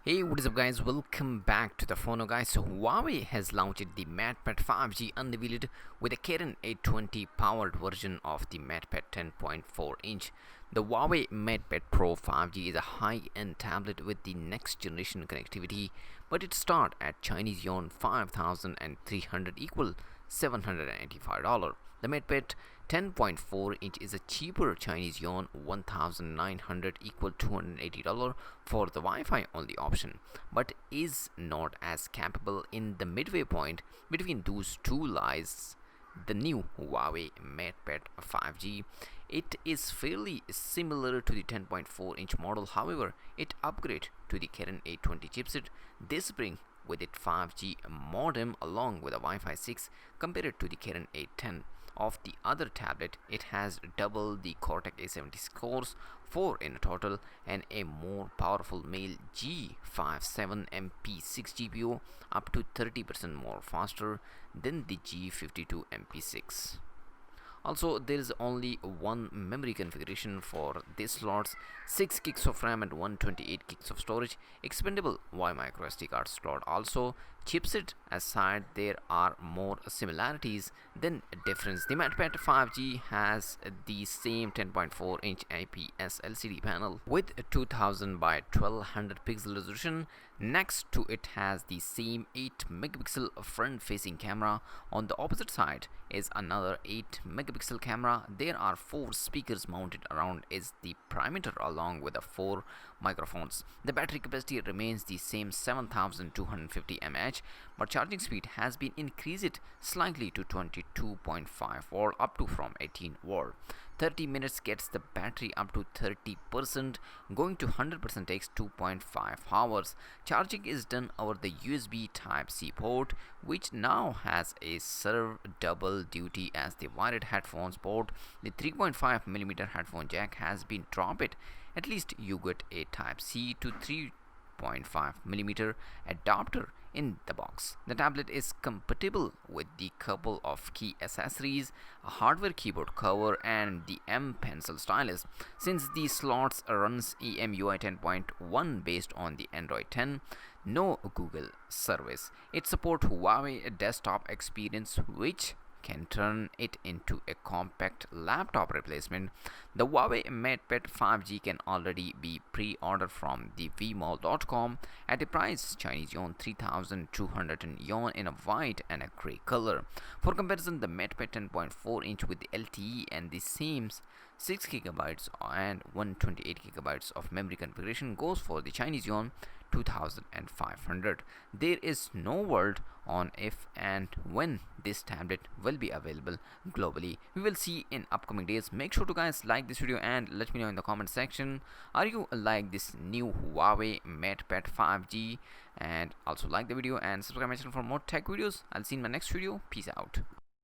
Hey, what is up guys, welcome back to the TheFonoGuy. So Huawei has launched the MatePad 5G unveiled with a Kirin 820 powered version of the MatePad 10.4 inch. The Huawei MatePad Pro 5G is a high-end tablet with the next generation connectivity, but it starts at Chinese yuan 5,300 equal $785. The MatePad 10.4 inch is a cheaper Chinese yuan 1,900 equal $280 for the Wi-Fi only option, but is not as capable. In the midway point between those two lies the new Huawei MatePad 5G. It is fairly similar to the 10.4 inch model, however, it upgrades to the Kirin 820 chipset. This brings with it 5G modem along with a Wi-Fi 6 compared to the Kirin 810. Of the other tablet, it has double the Cortex A70 cores, 4 in total, and a more powerful male G57MP6 GPU, up to 30% more faster than the G52MP6. Also, there is only one memory configuration for this slots, 6 gigs of RAM and 128 gigs of storage, expandable Y micro SD card slot. Also, chipset aside, there are more similarities than difference. The MatePad 5G has the same 10.4 inch IPS LCD panel with 2000 by 1200 pixel resolution. Next to it has the same 8 megapixel front facing camera. On the opposite side is another 8 megapixel camera. There are 4 speakers mounted around is the perimeter along with the 4 microphones. The battery capacity remains the same 7250 mAh, but charging speed has been increased slightly to 22.5 volt up to from 18 volt. 30 minutes gets the battery up to 30%. Going to 100% takes 2.5 hours. Charging is done over the USB Type-C port, which now has a serve double duty as the wired headphones port. The 3.5mm headphone jack has been dropped. At least you get a Type-C to 3.5mm adapter in the box. The tablet is compatible with the couple of key accessories, a hardware keyboard cover and the M Pencil stylus. Since the slots runs EMUI 10.1 based on the Android 10, no Google service. It supports Huawei desktop experience, which can turn it into a compact laptop replacement. The Huawei MatePad 5G can already be pre-ordered from the vmall.com at a price Chinese yuan 3,200 yuan in a white and a gray color. For comparison, the MatePad 10.4 inch with the LTE and the same 6 GB and 128 GB of memory configuration goes for the Chinese yuan 2,500. There is no word on if and when this tablet will be available globally. We will see in upcoming days. Make sure to guys like this video and let me know in the comment section, are you like this new Huawei MatePad 5G, and also like the video and subscribe my channel for more tech videos. I'll see you in my next video. Peace out.